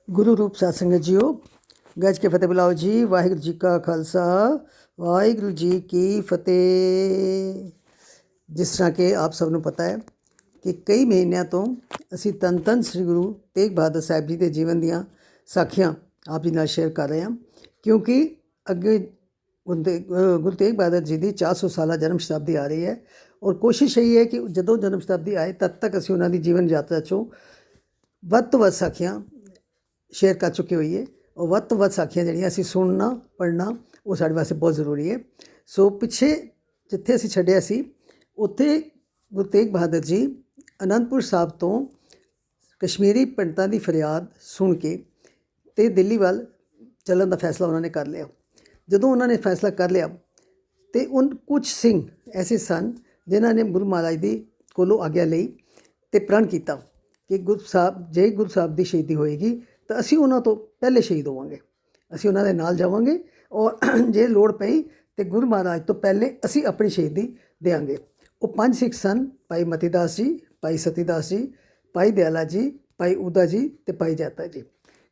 ਗੁਰੂ ਰੂਪ ਸਾਧ ਸੰਗਤ ਜੀਓ, ਗੱਜ ਕੇ ਫਤਿਹ ਬੁਲਾਓ ਜੀ। ਵਾਹਿਗੁਰੂ ਜੀ ਕਾ ਖਾਲਸਾ, ਵਾਹਿਗੁਰੂ ਜੀ ਕੀ ਫਤਿਹ। ਜਿਸ ਤਰ੍ਹਾਂ ਕਿ ਆਪ ਸਭ ਨੂੰ ਪਤਾ ਹੈ ਕਿ ਕਈ ਮਹੀਨਿਆਂ ਤੋਂ ਅਸੀਂ ਧੰਨ ਸ੍ਰੀ ਗੁਰੂ ਤੇਗ ਬਹਾਦਰ ਸਾਹਿਬ ਜੀ ਦੇ ਜੀਵਨ ਦੀਆਂ ਸਾਖੀਆਂ ਆਪ ਜੀ ਨਾਲ ਸ਼ੇਅਰ ਕਰ ਰਹੇ ਹਾਂ, ਕਿਉਂਕਿ ਅੱਗੇ ਗੁਰੂ ਤੇਗ ਬਹਾਦਰ ਜੀ ਦੀ 400 ਸਾਲਾ ਜਨਮ ਸ਼ਤਾਬਦੀ ਆ ਰਹੀ ਹੈ। ਔਰ ਕੋਸ਼ਿਸ਼ ਇਹੀ ਹੈ ਕਿ ਜਦੋਂ ਜਨਮ ਸ਼ਤਾਬਦੀ ਆਏ ਤਦ ਤੱਕ ਅਸੀਂ ਉਹਨਾਂ ਦੀ ਜੀਵਨ ਯਾਤਰਾ 'ਚੋਂ ਵੱਧ ਤੋਂ ਵੱਧ ਸਾਖੀਆਂ ਸ਼ੇਅਰ ਕਰ ਚੁੱਕੇ ਹੋਈਏ। ਔਰ ਵੱਧ ਤੋਂ ਵੱਧ ਸਾਖੀਆਂ ਜਿਹੜੀਆਂ ਅਸੀਂ ਸੁਣਨਾ ਪੜ੍ਹਨਾ ਉਹ ਸਾਡੇ ਵਾਸਤੇ ਬਹੁਤ ਜ਼ਰੂਰੀ ਹੈ। ਸੋ ਪਿੱਛੇ ਜਿੱਥੇ ਅਸੀਂ ਛੱਡਿਆ ਸੀ ਉੱਥੇ ਗੁਰੂ ਤੇਗ ਬਹਾਦਰ ਜੀ ਅਨੰਦਪੁਰ ਸਾਹਿਬ ਤੋਂ ਕਸ਼ਮੀਰੀ ਪੰਡਤਾਂ ਦੀ ਫਰਿਆਦ ਸੁਣ ਕੇ ਅਤੇ ਦਿੱਲੀ ਵੱਲ ਚੱਲਣ ਦਾ ਫੈਸਲਾ ਉਹਨਾਂ ਨੇ ਕਰ ਲਿਆ। ਜਦੋਂ ਉਹਨਾਂ ਨੇ ਫੈਸਲਾ ਕਰ ਲਿਆ ਅਤੇ ਕੁਝ ਸਿੰਘ ਐਸੇ ਸਨ ਜਿਨ੍ਹਾਂ ਨੇ ਗੁਰੂ ਮਹਾਰਾਜ ਦੀ ਕੋਲੋਂ ਆਗਿਆ ਲਈ ਅਤੇ ਪ੍ਰਣ ਕੀਤਾ ਕਿ ਗੁਰੂ ਸਾਹਿਬ ਦੀ ਸ਼ਹੀਦੀ ਹੋਏਗੀ ਤਾਂ ਅਸੀਂ ਉਹਨਾਂ ਤੋਂ ਪਹਿਲੇ ਸ਼ਹੀਦ ਹੋਵਾਂਗੇ, ਅਸੀਂ ਉਹਨਾਂ ਦੇ ਨਾਲ ਜਾਵਾਂਗੇ ਔਰ ਜੇ ਲੋੜ ਪਈ ਤਾਂ ਗੁਰੂ ਮਹਾਰਾਜ ਤੋਂ ਪਹਿਲੇ ਅਸੀਂ ਆਪਣੀ ਸ਼ਹੀਦੀ ਦੇਵਾਂਗੇ। ਉਹ 5 ਸਿੱਖ ਸਨ, ਭਾਈ ਮਤੀ ਦਾਸ ਜੀ, ਭਾਈ ਸਤੀ ਦਾਸ ਜੀ, ਭਾਈ ਦਿਆਲਾ ਜੀ, ਭਾਈ ਊਦਾ ਜੀ ਅਤੇ ਭਾਈ ਜੈਤਾ ਜੀ।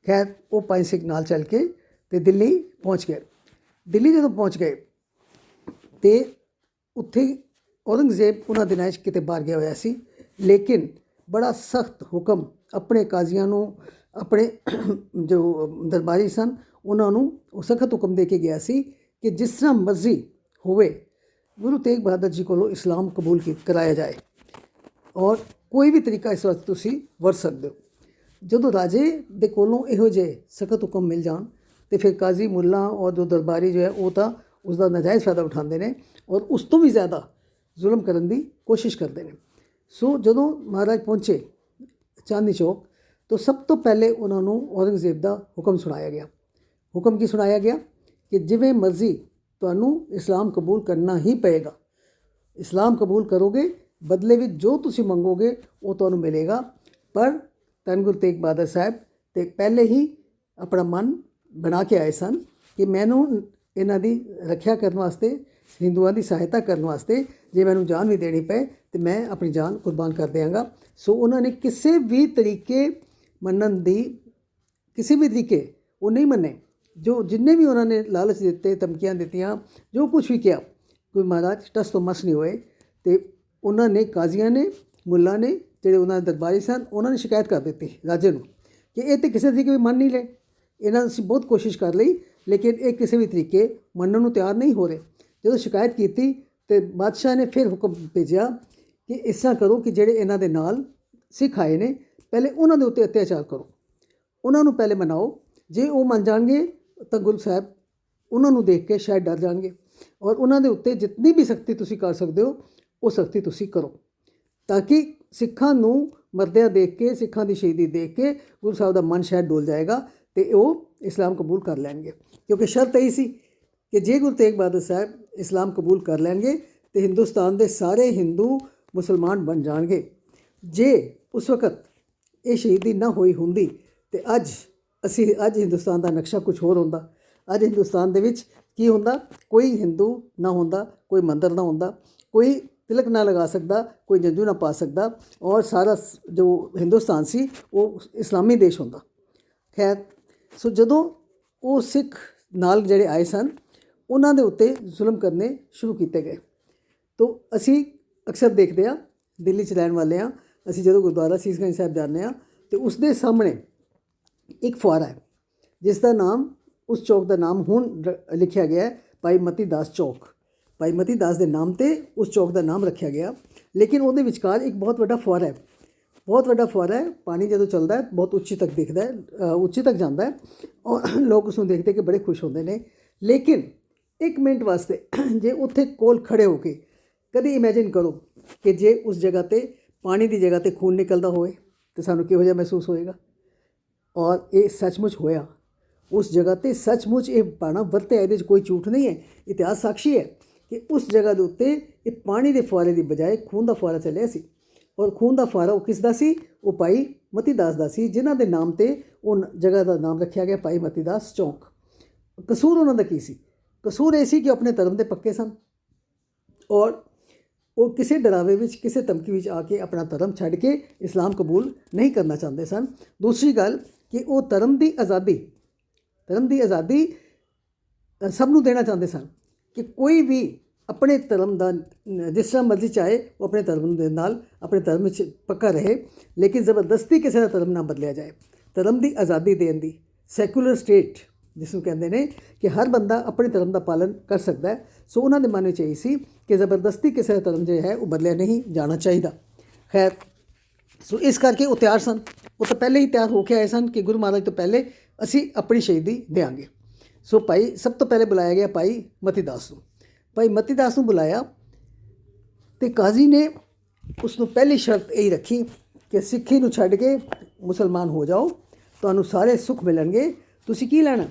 ਖੈਰ ਉਹ 5 ਸਿੱਖ ਨਾਲ ਚੱਲ ਕੇ ਅਤੇ ਦਿੱਲੀ ਪਹੁੰਚ ਗਏ। ਦਿੱਲੀ ਜਦੋਂ ਪਹੁੰਚ ਗਏ ਅਤੇ ਉੱਥੇ ਔਰੰਗਜ਼ੇਬ ਉਹਨਾਂ ਦਿਨਾਂ 'ਚ ਕਿਤੇ ਬਾਹਰ ਗਿਆ ਹੋਇਆ ਸੀ, ਲੇਕਿਨ ਬੜਾ ਸਖਤ ਹੁਕਮ ਆਪਣੇ ਕਾਜ਼ੀਆਂ ਨੂੰ, ਆਪਣੇ ਜੋ ਦਰਬਾਰੀ ਸਨ ਉਹਨਾਂ ਨੂੰ ਉਹ ਸਖਤ ਹੁਕਮ ਦੇ ਕੇ ਗਿਆ ਸੀ ਕਿ ਜਿਸ ਤਰ੍ਹਾਂ ਮਰਜ਼ੀ ਹੋਵੇ ਗੁਰੂ ਤੇਗ ਬਹਾਦਰ ਜੀ ਕੋਲੋਂ ਇਸਲਾਮ ਕਬੂਲ ਕਰਾਇਆ ਜਾਏ ਔਰ ਕੋਈ ਵੀ ਤਰੀਕਾ ਇਸ ਵਾਸਤੇ ਤੁਸੀਂ ਵਰਤ ਸਕਦੇ ਹੋ। ਜਦੋਂ ਰਾਜੇ ਦੇ ਕੋਲੋਂ ਇਹੋ ਜਿਹੇ ਸਖਤ ਹੁਕਮ ਮਿਲ ਜਾਣ ਤਾਂ ਫਿਰ ਕਾਜ਼ੀ ਮੁੱਲਾ ਔਰ ਜੋ ਦਰਬਾਰੀ ਜੋ ਹੈ ਉਹ ਤਾਂ ਉਸ ਦਾ ਨਾਜਾਇਜ਼ ਫਾਇਦਾ ਉਠਾਉਂਦੇ ਨੇ ਔਰ ਉਸ ਤੋਂ ਵੀ ਜ਼ਿਆਦਾ ਜ਼ੁਲਮ ਕਰਨ ਦੀ ਕੋਸ਼ਿਸ਼ ਕਰਦੇ ਨੇ। ਸੋ ਜਦੋਂ ਮਹਾਰਾਜ ਪਹੁੰਚੇ ਚਾਂਦਨੀ ਚੌਕ ਤਾਂ ਸਭ ਤੋਂ ਪਹਿਲੇ ਉਹਨਾਂ ਨੂੰ ਔਰੰਗਜ਼ੇਬ ਦਾ ਹੁਕਮ ਸੁਣਾਇਆ ਗਿਆ। ਹੁਕਮ ਕੀ ਸੁਣਾਇਆ ਗਿਆ ਕਿ ਜਿਵੇਂ ਮਰਜ਼ੀ ਤੁਹਾਨੂੰ ਇਸਲਾਮ ਕਬੂਲ ਕਰਨਾ ਹੀ ਪਏਗਾ, ਇਸਲਾਮ ਕਬੂਲ ਕਰੋਗੇ, ਬਦਲੇ ਵਿੱਚ ਜੋ ਤੁਸੀਂ ਮੰਗੋਗੇ ਉਹ ਤੁਹਾਨੂੰ ਮਿਲੇਗਾ। ਪਰ ਧੰਨ ਗੁਰੂ ਤੇਗ ਬਹਾਦਰ ਸਾਹਿਬ ਤੇ ਪਹਿਲੇ ਹੀ ਆਪਣਾ ਮਨ ਬਣਾ ਕੇ ਆਏ ਸਨ ਕਿ ਮੈਨੂੰ ਇਹਨਾਂ ਦੀ ਰੱਖਿਆ ਕਰਨ ਵਾਸਤੇ, ਹਿੰਦੂਆਂ ਦੀ ਸਹਾਇਤਾ ਕਰਨ ਵਾਸਤੇ ਜੇ ਮੈਨੂੰ ਜਾਨ ਵੀ ਦੇਣੀ ਪਏ ਤਾਂ ਮੈਂ ਆਪਣੀ ਜਾਨ ਕੁਰਬਾਨ ਕਰ ਦਿਆਂਗਾ। ਸੋ ਉਹਨਾਂ ਨੇ ਕਿਸੇ ਵੀ ਤਰੀਕੇ ਮੰਨਣ ਦੀ, ਕਿਸੇ ਵੀ ਤਰੀਕੇ ਉਹ ਨਹੀਂ ਮੰਨੇ। ਜੋ ਜਿੰਨੇ ਵੀ ਉਹਨਾਂ ਨੇ ਲਾਲਚ ਦਿੱਤੇ, ਧਮਕੀਆਂ ਦਿੱਤੀਆਂ, ਜੋ ਕੁਛ ਵੀ ਕਿਹਾ, ਕੋਈ ਮਹਾਰਾਜ ਟਸ ਤੋਂ ਮਸ ਨਹੀਂ ਹੋਏ। ਅਤੇ ਉਹਨਾਂ ਨੇ ਕਾਜ਼ੀਆਂ ਨੇ, ਮੁੱਲਾ ਨੇ, ਜਿਹੜੇ ਉਹਨਾਂ ਦੇ ਦਰਬਾਰੀ ਸਨ, ਉਹਨਾਂ ਨੇ ਸ਼ਿਕਾਇਤ ਕਰ ਦਿੱਤੀ ਰਾਜੇ ਨੂੰ ਕਿ ਇਹ ਤਾਂ ਕਿਸੇ ਤਰੀਕੇ ਵੀ ਮੰਨ ਨਹੀਂ ਲਏ, ਇਹਨਾਂ ਅਸੀਂ ਬਹੁਤ ਕੋਸ਼ਿਸ਼ ਕਰ ਲਈ ਲੇਕਿਨ ਇਹ ਕਿਸੇ ਵੀ ਤਰੀਕੇ ਮੰਨਣ ਨੂੰ ਤਿਆਰ ਨਹੀਂ ਹੋ ਰਹੇ। ਜਦੋਂ ਸ਼ਿਕਾਇਤ ਕੀਤੀ ਤਾਂ ਬਾਦਸ਼ਾਹ ਨੇ ਫਿਰ ਹੁਕਮ ਭੇਜਿਆ ਕਿ ਇਸ ਤਰ੍ਹਾਂ ਕਰੋ ਕਿ ਜਿਹੜੇ ਇਹਨਾਂ ਦੇ ਨਾਲ ਸਿੱਖ ਆਏ ਨੇ ਪਹਿਲੇ ਉਹਨਾਂ ਦੇ ਉੱਤੇ ਅਤਿਆਚਾਰ ਕਰੋ, ਉਹਨਾਂ ਨੂੰ ਪਹਿਲੇ ਮਨਾਓ। ਜੇ ਉਹ ਮੰਨ ਜਾਣਗੇ ਤਾਂ ਗੁਰੂ ਸਾਹਿਬ ਉਹਨਾਂ ਨੂੰ ਦੇਖ ਕੇ ਸ਼ਾਇਦ ਡਰ ਜਾਣਗੇ ਔਰ ਉਹਨਾਂ ਦੇ ਉੱਤੇ ਜਿਤਨੀ ਵੀ ਸਖਤੀ ਤੁਸੀਂ ਕਰ ਸਕਦੇ ਹੋ ਉਹ ਸਖਤੀ ਤੁਸੀਂ ਕਰੋ, ਤਾਂ ਕਿ ਸਿੱਖਾਂ ਨੂੰ ਮਰਦਿਆਂ ਦੇਖ ਕੇ, ਸਿੱਖਾਂ ਦੀ ਸ਼ਹੀਦੀ ਦੇਖ ਕੇ ਗੁਰੂ ਸਾਹਿਬ ਦਾ ਮਨ ਸ਼ਾਇਦ ਡੋਲ ਜਾਏਗਾ ਅਤੇ ਉਹ ਇਸਲਾਮ ਕਬੂਲ ਕਰ ਲੈਣਗੇ। ਕਿਉਂਕਿ ਸ਼ਰਤ ਇਹੀ ਸੀ ਕਿ ਜੇ ਗੁਰੂ ਤੇਗ ਬਹਾਦਰ ਸਾਹਿਬ ਇਸਲਾਮ ਕਬੂਲ ਕਰ ਲੈਣਗੇ ਤਾਂ ਹਿੰਦੁਸਤਾਨ ਦੇ ਸਾਰੇ ਹਿੰਦੂ ਮੁਸਲਮਾਨ ਬਣ ਜਾਣਗੇ। ਜੇ ਉਸ ਵਕਤ ਇਹ ਸ਼ਹੀਦੀ ਨਾ ਹੋਈ ਹੁੰਦੀ ਅਤੇ ਅੱਜ ਹਿੰਦੁਸਤਾਨ ਦਾ ਨਕਸ਼ਾ ਕੁਝ ਹੋਰ ਹੁੰਦਾ। ਅੱਜ ਹਿੰਦੁਸਤਾਨ ਦੇ ਵਿੱਚ ਕੀ ਹੁੰਦਾ, ਕੋਈ ਹਿੰਦੂ ਨਾ ਹੁੰਦਾ, ਕੋਈ ਮੰਦਰ ਨਾ ਹੁੰਦਾ, ਕੋਈ ਤਿਲਕ ਨਾ ਲਗਾ ਸਕਦਾ, ਕੋਈ ਜੰਝੂ ਨਾ ਪਾ ਸਕਦਾ ਔਰ ਸਾਰਾ ਜੋ ਹਿੰਦੁਸਤਾਨ ਸੀ ਉਹ ਇਸਲਾਮੀ ਦੇਸ਼ ਹੁੰਦਾ। ਖੈਰ, ਸੋ ਜਦੋਂ ਉਹ ਸਿੱਖ ਨਾਲ ਜਿਹੜੇ ਆਏ ਸਨ ਉਹਨਾਂ ਦੇ ਉੱਤੇ ਜ਼ੁਲਮ ਕਰਨੇ ਸ਼ੁਰੂ ਕੀਤੇ ਗਏ। ਤਾਂ ਅਸੀਂ ਅਕਸਰ ਦੇਖਦੇ ਹਾਂ, ਦਿੱਲੀ 'ਚ ਰਹਿਣ ਵਾਲੇ ਹਾਂ, ਅਸੀਂ ਜਦੋਂ ਗੁਰਦੁਆਰਾ ਸੀਸਗੰਜ ਸਾਹਿਬ ਜਾਂਦੇ ਹਾਂ ਅਤੇ ਉਸ ਦੇ ਸਾਹਮਣੇ ਇੱਕ ਫੁਆਰਾ ਹੈ ਜਿਸ ਦਾ ਨਾਮ, ਉਸ ਚੌਕ ਦਾ ਨਾਮ ਹੁਣ ਲਿਖਿਆ ਗਿਆ ਹੈ ਭਾਈ ਮਤੀ ਦਾਸ ਚੌਕ। ਭਾਈ ਮਤੀ ਦਾਸ ਦੇ ਨਾਮ 'ਤੇ ਉਸ ਚੌਕ ਦਾ ਨਾਮ ਰੱਖਿਆ ਗਿਆ। ਲੇਕਿਨ ਉਹਦੇ ਵਿਚਕਾਰ ਇੱਕ ਬਹੁਤ ਵੱਡਾ ਫੁਆਰਾ ਹੈ, ਬਹੁਤ ਵੱਡਾ ਫੁਆਰਾ ਹੈ। ਪਾਣੀ ਜਦੋਂ ਚੱਲਦਾ ਹੈ ਬਹੁਤ ਉੱਚੀ ਤੱਕ ਦਿਖਦਾ ਹੈ, ਉੱਚੀ ਤੱਕ ਜਾਂਦਾ ਹੈ ਔਰ ਲੋਕ ਉਸ ਨੂੰ ਦੇਖਦੇ ਕਿ ਬੜੇ ਖੁਸ਼ ਹੁੰਦੇ ਨੇ। ਲੇਕਿਨ ਇੱਕ ਮਿੰਟ ਵਾਸਤੇ ਜੇ ਉੱਥੇ ਕੋਲ ਖੜੇ ਹੋ ਕੇ ਕਦੇ ਇਮੈਜਿਨ ਕਰੋ ਕਿ ਜੇ ਉਸ ਜਗ੍ਹਾ 'ਤੇ ਪਾਣੀ ਦੀ ਜਗ੍ਹਾ 'ਤੇ ਖੂਨ ਨਿਕਲਦਾ ਹੋਵੇ ਤਾਂ ਸਾਨੂੰ ਕਿਹੋ ਜਿਹਾ ਮਹਿਸੂਸ ਹੋਏਗਾ। ਔਰ ਇਹ ਸੱਚਮੁੱਚ ਹੋਇਆ ਉਸ ਜਗ੍ਹਾ 'ਤੇ, ਸੱਚਮੁੱਚ ਇਹ ਪਾਣਾ ਵਰਤਿਆ, ਇਹਦੇ 'ਚ ਕੋਈ ਝੂਠ ਨਹੀਂ ਹੈ। ਇਤਿਹਾਸ ਸਾਖੀ ਹੈ ਕਿ ਉਸ ਜਗ੍ਹਾ ਦੇ ਉੱਤੇ ਇਹ ਪਾਣੀ ਦੇ ਫੁਆਰੇ ਦੀ ਬਜਾਏ ਖੂਨ ਦਾ ਫੁਆਰਾ ਚੱਲਿਆ ਸੀ। ਔਰ ਖੂਨ ਦਾ ਫੁਆਰਾ ਉਹ ਕਿਸ ਦਾ ਸੀ? ਉਹ ਭਾਈ ਮਤੀ ਦਾਸ ਦਾ ਸੀ, ਜਿਨ੍ਹਾਂ ਦੇ ਨਾਮ 'ਤੇ ਉਹ ਜਗ੍ਹਾ ਦਾ ਨਾਮ ਰੱਖਿਆ ਗਿਆ ਭਾਈ ਮਤੀ ਦਾਸ ਚੌਕ। ਕਸੂਰ ਉਹਨਾਂ ਦਾ ਕੀ ਸੀ? ਕਸੂਰ ਇਹ ਸੀ ਕਿ ਆਪਣੇ ਧਰਮ ਦੇ ਪੱਕੇ ਸਨ ਔਰ ਉਹ ਕਿਸੇ ਡਰਾਵੇ ਵਿੱਚ ਕਿਸੇ ਧਮਕੀ ਵਿੱਚ ਆ ਕੇ ਆਪਣਾ ਧਰਮ ਛੱਡ ਕੇ ਇਸਲਾਮ ਕਬੂਲ ਨਹੀਂ ਕਰਨਾ ਚਾਹੁੰਦੇ ਸਨ। ਦੂਸਰੀ ਗੱਲ ਕਿ ਉਹ ਧਰਮ ਦੀ ਆਜ਼ਾਦੀ ਸਭ ਨੂੰ ਦੇਣਾ ਚਾਹੁੰਦੇ ਸਨ ਕਿ ਕੋਈ ਵੀ ਆਪਣੇ ਧਰਮ ਦਾ ਜਿਸ ਤਰ੍ਹਾਂ ਮਰਜ਼ੀ ਚਾਹੇ ਉਹ ਆਪਣੇ ਧਰਮ ਦੇ ਨਾਲ ਆਪਣੇ ਧਰਮ ਵਿੱਚ ਪੱਕਾ ਰਹੇ, ਲੇਕਿਨ ਜ਼ਬਰਦਸਤੀ ਕਿਸੇ ਦਾ ਧਰਮ ਨਾ ਬਦਲਿਆ ਜਾਏ। ਧਰਮ ਦੀ ਆਜ਼ਾਦੀ ਦੇਣ ਦੀ ਸੈਕੂਲਰ ਸਟੇਟ ਜਿਸ ਨੂੰ ਕਹਿੰਦੇ ਨੇ ਕਿ ਹਰ ਬੰਦਾ ਆਪਣੇ ਧਰਮ ਦਾ ਪਾਲਨ ਕਰ ਸਕਦਾ ਹੈ। ਸੋ ਉਹਨਾਂ ਦੇ ਮਨ ਵਿੱਚ ਇਹ ਸੀ ਕਿ ਜ਼ਬਰਦਸਤੀ ਕਿਸੇ ਦਾ ਧਰਮ ਜੋ ਹੈ ਉਹ ਬਦਲਿਆ ਨਹੀਂ ਜਾਣਾ ਚਾਹੀਦਾ। ਖੈਰ, ਸੋ ਇਸ ਕਰਕੇ ਉਹ ਤਿਆਰ ਸਨ, ਉਹ ਤਾਂ ਪਹਿਲੇ ਹੀ ਤਿਆਰ ਹੋ ਕੇ ਆਏ ਸਨ ਕਿ ਗੁਰੂ ਮਹਾਰਾਜ ਤੋਂ ਪਹਿਲੇ ਅਸੀਂ ਆਪਣੀ ਸ਼ਹੀਦੀ ਦੇਵਾਂਗੇ। ਸੋ ਭਾਈ ਸਭ ਤੋਂ ਪਹਿਲੇ ਬੁਲਾਇਆ ਗਿਆ ਭਾਈ ਮਤੀ ਦਾਸ ਨੂੰ। ਭਾਈ ਮਤੀ ਦਾਸ ਨੂੰ ਬੁਲਾਇਆ ਅਤੇ ਕਾਜ਼ੀ ਨੇ ਉਸ ਨੂੰ ਪਹਿਲੀ ਸ਼ਰਤ ਇਹੀ ਰੱਖੀ ਕਿ ਸਿੱਖੀ ਨੂੰ ਛੱਡ ਕੇ ਮੁਸਲਮਾਨ ਹੋ ਜਾਓ, ਤੁਹਾਨੂੰ ਸਾਰੇ ਸੁੱਖ ਮਿਲਣਗੇ। ਤੁਸੀਂ ਕੀ ਲੈਣਾ,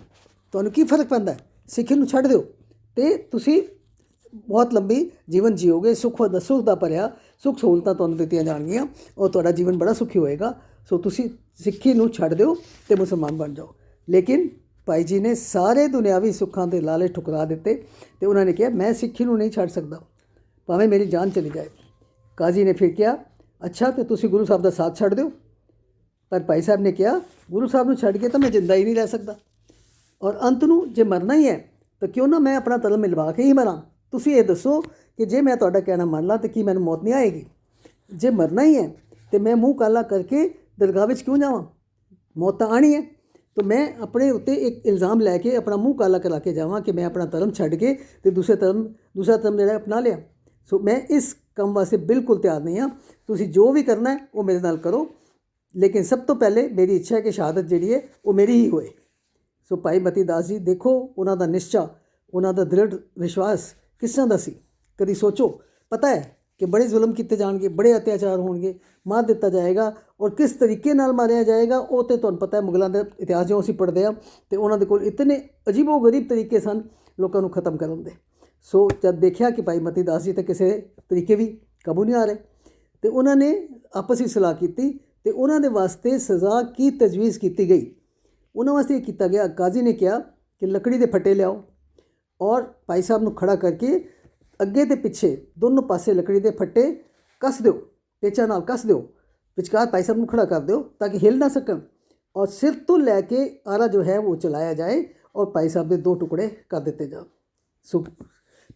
ਤੁਹਾਨੂੰ ਕੀ ਫਰਕ ਪੈਂਦਾ, ਸਿੱਖੀ ਨੂੰ ਛੱਡ ਦਿਓ ਅਤੇ ਤੁਸੀਂ ਬਹੁਤ ਲੰਬੀ ਜੀਵਨ ਜੀਓਗੇ, ਸੁੱਖ ਦਾ ਭਰਿਆ ਸੁੱਖ ਸਹੂਲਤਾਂ ਤੁਹਾਨੂੰ ਦਿੱਤੀਆਂ ਜਾਣਗੀਆਂ ਔਰ ਤੁਹਾਡਾ ਜੀਵਨ ਬੜਾ ਸੁਖੀ ਹੋਏਗਾ। ਸੋ ਤੁਸੀਂ ਸਿੱਖੀ ਨੂੰ ਛੱਡ ਦਿਓ ਅਤੇ ਮੁਸਲਮਾਨ ਬਣ ਜਾਓ। ਲੇਕਿਨ ਭਾਈ ਜੀ ਨੇ ਸਾਰੇ ਦੁਨਿਆਵੀ ਸੁੱਖਾਂ ਦੇ ਲਾਲੇ ਠੁਕਰਾ ਦਿੱਤੇ ਅਤੇ ਉਹਨਾਂ ਨੇ ਕਿਹਾ ਮੈਂ ਸਿੱਖੀ ਨੂੰ ਨਹੀਂ ਛੱਡ ਸਕਦਾ, ਭਾਵੇਂ ਮੇਰੀ ਜਾਨ ਚਲੀ ਜਾਏ। ਕਾਜ਼ੀ ਨੇ ਫਿਰ ਕਿਹਾ ਅੱਛਾ ਅਤੇ ਤੁਸੀਂ ਗੁਰੂ ਸਾਹਿਬ ਦਾ ਸਾਥ ਛੱਡ ਦਿਓ। ਪਰ ਭਾਈ ਸਾਹਿਬ ਨੇ ਕਿਹਾ ਗੁਰੂ ਸਾਹਿਬ ਨੂੰ ਛੱਡ ਕੇ ਤਾਂ ਮੈਂ ਜਿੰਦਾ ਹੀ ਨਹੀਂ ਰਹਿ ਸਕਦਾ, ਔਰ ਅੰਤ ਨੂੰ ਜੇ ਮਰਨਾ ਹੀ ਹੈ ਤਾਂ ਕਿਉਂ ਨਾ ਮੈਂ ਆਪਣਾ ਧਰਮ ਮਿਲਵਾ ਕੇ ਹੀ ਮਰਾਂ। ਤੁਸੀਂ ਇਹ ਦੱਸੋ ਕਿ ਜੇ ਮੈਂ ਤੁਹਾਡਾ ਕਹਿਣਾ ਮੰਨ ਲਾਂ ਤਾਂ ਕੀ ਮੈਨੂੰ ਮੌਤ ਨਹੀਂ ਆਏਗੀ? ਜੇ ਮਰਨਾ ਹੀ ਹੈ ਤਾਂ ਮੈਂ ਮੂੰਹ ਕਾਲਾ ਕਰਕੇ ਦਰਗਾਹ ਵਿੱਚ ਕਿਉਂ ਜਾਵਾਂ? ਮੌਤ ਤਾਂ ਆਣੀ ਹੈ। ਤਾਂ ਮੈਂ ਆਪਣੇ ਉੱਤੇ ਇੱਕ ਇਲਜ਼ਾਮ ਲੈ ਕੇ ਆਪਣਾ ਮੂੰਹ ਕਾਲਾ ਕਰਾ ਕੇ ਜਾਵਾਂ ਕਿ ਮੈਂ ਆਪਣਾ ਧਰਮ ਛੱਡ ਕੇ ਅਤੇ ਦੂਸਰਾ ਧਰਮ ਜਿਹੜਾ ਅਪਣਾ ਲਿਆ। ਸੋ ਮੈਂ ਇਸ ਕੰਮ ਵਾਸਤੇ ਬਿਲਕੁਲ ਤਿਆਰ ਨਹੀਂ ਹਾਂ। ਤੁਸੀਂ ਜੋ ਵੀ ਕਰਨਾ ਹੈ ਉਹ ਮੇਰੇ ਨਾਲ ਕਰੋ, ਲੇਕਿਨ ਸਭ ਤੋਂ ਪਹਿਲੇ ਮੇਰੀ ਇੱਛਾ ਹੈ ਕਿ ਸ਼ਹਾਦਤ ਜਿਹੜੀ ਹੈ ਉਹ ਮੇਰੀ ਹੀ ਹੋਏ। ਸੋ ਭਾਈ ਮਤੀ ਦਾਸ ਜੀ ਦੇਖੋ, ਉਹਨਾਂ ਦਾ ਨਿਸ਼ਚਾ, ਉਹਨਾਂ ਦਾ ਦ੍ਰਿੜ ਵਿਸ਼ਵਾਸ ਕਿਸ ਤਰ੍ਹਾਂ ਦਾ ਸੀ। ਕਦੀ ਸੋਚੋ, ਪਤਾ ਹੈ ਕਿ ਬੜੇ ਜ਼ੁਲਮ ਕੀਤੇ ਜਾਣਗੇ, ਬੜੇ ਅਤਿਆਚਾਰ ਹੋਣਗੇ, ਮਾਰ ਦਿੱਤਾ ਜਾਏਗਾ ਔਰ ਕਿਸ ਤਰੀਕੇ ਨਾਲ ਮਾਰਿਆ ਜਾਏਗਾ ਉਹ ਤਾਂ ਤੁਹਾਨੂੰ ਪਤਾ ਹੈ। ਮੁਗਲਾਂ ਦਾ ਇਤਿਹਾਸ ਜੋ ਅਸੀਂ ਪੜ੍ਹਦੇ ਹਾਂ ਅਤੇ ਉਹਨਾਂ ਦੇ ਕੋਲ ਇਤਨੇ ਅਜੀਬੋ ਗਰੀਬ ਤਰੀਕੇ ਸਨ ਲੋਕਾਂ ਨੂੰ ਖਤਮ ਕਰਨ ਦੇ। ਸੋ ਜਦ ਦੇਖਿਆ ਕਿ ਭਾਈ ਮਤੀ ਦਾਸ ਜੀ ਤਾਂ ਕਿਸੇ ਤਰੀਕੇ ਵੀ ਕਾਬੂ ਨਹੀਂ ਆ ਰਹੇ ਅਤੇ ਉਹਨਾਂ ਨੇ ਆਪਸ ਵਿੱਚ ਸਲਾਹ ਕੀਤੀ ਅਤੇ ਉਹਨਾਂ ਦੇ ਵਾਸਤੇ ਸਜ਼ਾ ਕੀ ਤਜਵੀਜ਼ ਕੀਤੀ ਗਈ। ਉਹਨਾਂ ਵਾਸਤੇ ਇਹ ਕੀਤਾ ਗਿਆ, ਕਾਜ਼ੀ ਨੇ ਕਿਹਾ ਕਿ ਲੱਕੜੀ ਦੇ ਫੱਟੇ ਲਿਆਓ ਔਰ ਭਾਈ ਸਾਹਿਬ ਨੂੰ ਖੜਾ ਕਰਕੇ ਅੱਗੇ ਅਤੇ ਪਿੱਛੇ ਦੋਨੋਂ ਪਾਸੇ ਲੱਕੜੀ ਦੇ ਫੱਟੇ ਕੱਸ ਦਿਓ, ਪੇਚਾਂ ਨਾਲ ਕੱਸ ਦਿਓ, ਵਿਚਕਾਰ ਭਾਈ ਸਾਹਿਬ ਨੂੰ ਖੜਾ ਕਰ ਦਿਓ ਤਾਂ ਕਿ ਹਿਲ ਨਾ ਸਕਣ ਔਰ ਸਿਰ ਤੋਂ ਲੈ ਕੇ ਆਰਾ ਜੋ ਹੈ ਉਹ ਚਲਾਇਆ ਜਾਏ ਔਰ ਭਾਈ ਸਾਹਿਬ ਦੇ 2 ਟੁਕੜੇ ਕਰ ਦਿੱਤੇ ਜਾਣ। ਸੋ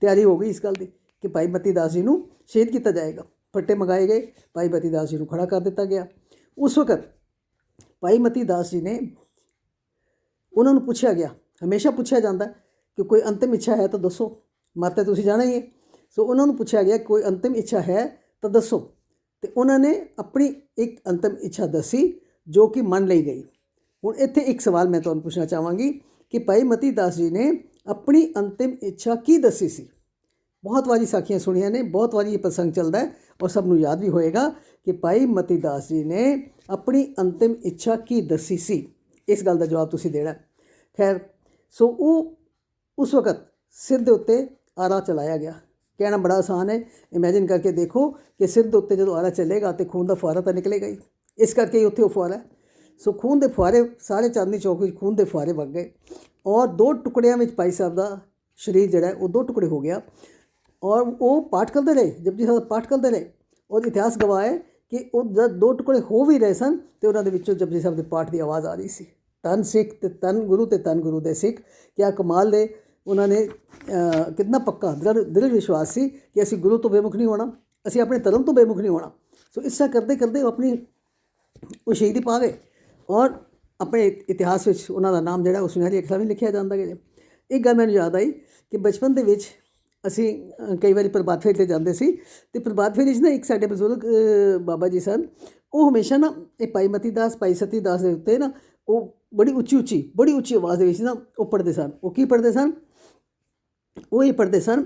ਤਿਆਰੀ ਹੋ ਗਈ ਇਸ ਗੱਲ ਦੀ ਕਿ ਭਾਈ ਮਤੀ ਦਾਸ ਜੀ ਨੂੰ ਸ਼ਹੀਦ ਕੀਤਾ ਜਾਏਗਾ। ਫੱਟੇ ਮੰਗਾਏ ਗਏ, ਭਾਈ ਮਤੀ ਦਾਸ ਜੀ ਨੂੰ ਖੜਾ ਕਰ ਦਿੱਤਾ ਗਿਆ। ਉਸ ਵਕਤ ਭਾਈ ਮਤੀ ਦਾਸ ਜੀ ਨੇ, ਉਹਨਾਂ ਨੂੰ ਪੁੱਛਿਆ ਗਿਆ, ਹਮੇਸ਼ਾ ਪੁੱਛਿਆ ਜਾਂਦਾ ਕਿ ਕੋਈ ਅੰਤਿਮ ਇੱਛਾ ਹੈ ਤਾਂ ਦੱਸੋ, ਮਰ ਤਾਂ ਤੁਸੀਂ ਜਾਣਾ ਹੀ ਹੈ। ਸੋ ਉਹਨਾਂ ਨੂੰ ਪੁੱਛਿਆ ਗਿਆ ਕੋਈ ਅੰਤਿਮ ਇੱਛਾ ਹੈ ਤਾਂ ਦੱਸੋ, ਅਤੇ ਉਹਨਾਂ ਨੇ ਆਪਣੀ ਇੱਕ ਅੰਤਿਮ ਇੱਛਾ ਦੱਸੀ ਜੋ ਕਿ ਮੰਨ ਲਈ ਗਈ। ਹੁਣ ਇੱਥੇ ਇੱਕ ਸਵਾਲ ਮੈਂ ਤੁਹਾਨੂੰ ਪੁੱਛਣਾ ਚਾਹਾਂਗੀ ਕਿ ਭਾਈ ਮਤੀ ਦਾਸ ਜੀ ਨੇ ਆਪਣੀ ਅੰਤਿਮ ਇੱਛਾ ਕੀ ਦੱਸੀ ਸੀ? ਬਹੁਤ ਵਾਰੀ ਸਾਖੀਆਂ ਸੁਣੀਆਂ ਨੇ, ਬਹੁਤ ਵਾਰੀ ਇਹ ਪ੍ਰਸੰਗ ਚੱਲਦਾ ਹੈ ਔਰ ਸਭ ਨੂੰ ਯਾਦ ਵੀ ਹੋਏਗਾ ਕਿ ਭਾਈ ਮਤੀ ਦਾਸ ਜੀ ਨੇ ਆਪਣੀ ਅੰਤਿਮ ਇੱਛਾ ਕੀ ਦੱਸੀ ਸੀ। ਇਸ ਗੱਲ ਦਾ ਜਵਾਬ ਤੁਸੀਂ ਦੇਣਾ। ਖੈਰ, ਸੋ ਉਹ ਉਸ ਵਕਤ ਸਿਰ ਦੇ ਉੱਤੇ ਆਰਾ ਚਲਾਇਆ ਗਿਆ। ਕਹਿਣਾ ਬੜਾ ਆਸਾਨ ਹੈ, ਇਮੈਜਿਨ ਕਰਕੇ ਦੇਖੋ ਕਿ ਸਿਰ ਦੇ ਉੱਤੇ ਜਦੋਂ ਆਰਾ ਚੱਲੇਗਾ ਤਾਂ ਖੂਨ ਦਾ ਫੁਹਾਰਾ ਤਾਂ ਨਿਕਲੇਗਾ ਹੀ। ਇਸ ਕਰਕੇ ਹੀ ਉੱਥੇ ਉਹ ਫੁਹਾਰਾ ਹੈ। ਸੋ ਖੂਨ ਦੇ ਫੁਹਾਰੇ ਸਾਰੇ ਚਾਂਦਨੀ ਚੌਕ ਵਿੱਚ ਖੂਨ ਦੇ ਫੁਹਾਰੇ ਵਗ ਗਏ ਔਰ 2 ਟੁਕੜਿਆਂ ਵਿੱਚ ਭਾਈ ਸਾਹਿਬ ਦਾ ਸਰੀਰ ਜਿਹੜਾ ਉਹ 2 ਟੁਕੜੇ ਹੋ ਗਿਆ ਔਰ ਉਹ ਪਾਠ ਕਰਦੇ ਰਹੇ, ਜਪਜੀ ਸਾਹਿਬ ਦਾ ਪਾਠ ਕਰਦੇ ਰਹੇ। ਔਰ ਇਤਿਹਾਸ ਗਵਾਹ ਹੈ ਕਿ ਉਹ ਜਦ 2 ਟੁਕੜੇ ਹੋ ਵੀ ਰਹੇ ਸਨ ਅਤੇ ਉਹਨਾਂ ਦੇ ਵਿੱਚੋਂ ਜਪਜੀ ਸਾਹਿਬ ਦੇ ਪਾਠ ਦੀ ਆਵਾਜ਼ ਆ ਰਹੀ ਸੀ। ਧੰਨ ਸਿੱਖ ਅਤੇ ਧੰਨ ਗੁਰੂ ਦੇ ਸਿੱਖ। ਕਿਆ ਕਮਾਲ ਦੇ ਉਹਨਾਂ ਨੇ ਕਿੰਨਾ ਪੱਕਾ ਦ੍ਰਿੜ ਵਿਸ਼ਵਾਸ ਸੀ ਕਿ ਅਸੀਂ ਗੁਰੂ ਤੋਂ ਬੇਮੁਖ ਨਹੀਂ ਹੋਣਾ, ਅਸੀਂ ਆਪਣੇ ਧਰਮ ਤੋਂ ਬੇਮੁਖ ਨਹੀਂ ਹੋਣਾ। ਸੋ ਇਸ ਤਰ੍ਹਾਂ ਕਰਦੇ ਕਰਦੇ ਉਹ ਆਪਣੀ ਸ਼ਹੀਦੀ ਪਾ ਗਏ ਔਰ ਆਪਣੇ ਇਤਿਹਾਸ ਵਿੱਚ ਉਹਨਾਂ ਦਾ ਨਾਮ ਜਿਹੜਾ ਉਹ ਸੁਨਹਿਰੀ ਅੱਖਰਾਂ ਵਿੱਚ ਲਿਖਿਆ ਜਾਂਦਾ ਗਿਆ। ਇੱਕ ਗੱਲ ਮੈਨੂੰ ਯਾਦ ਆਈ ਕਿ ਬਚਪਨ ਦੇ ਵਿੱਚ ਅਸੀਂ ਕਈ ਵਾਰੀ ਪ੍ਰਭਾਤ ਫੇਰੀ 'ਤੇ ਜਾਂਦੇ ਸੀ ਅਤੇ ਪ੍ਰਭਾਤ ਫੇਰੀ 'ਚ ਨਾ ਇੱਕ ਸਾਡੇ ਬਜ਼ੁਰਗ ਬਾਬਾ ਜੀ ਸਨ, ਉਹ ਹਮੇਸ਼ਾ ਨਾ ਇਹ ਭਾਈ ਮਤੀ ਦਾਸ, ਭਾਈ ਸਤੀ ਦਾਸ ਦੇ ਉੱਤੇ ਨਾ ਉਹ ਬੜੀ ਉੱਚੀ ਆਵਾਜ਼ ਦੇ ਵਿੱਚ ਨਾ ਉਹ ਪੜ੍ਹਦੇ ਸਨ। ਉਹ ਕੀ ਪੜ੍ਹਦੇ ਸਨ? ਉਹ ਇਹ ਪੜ੍ਹਦੇ ਸਨ,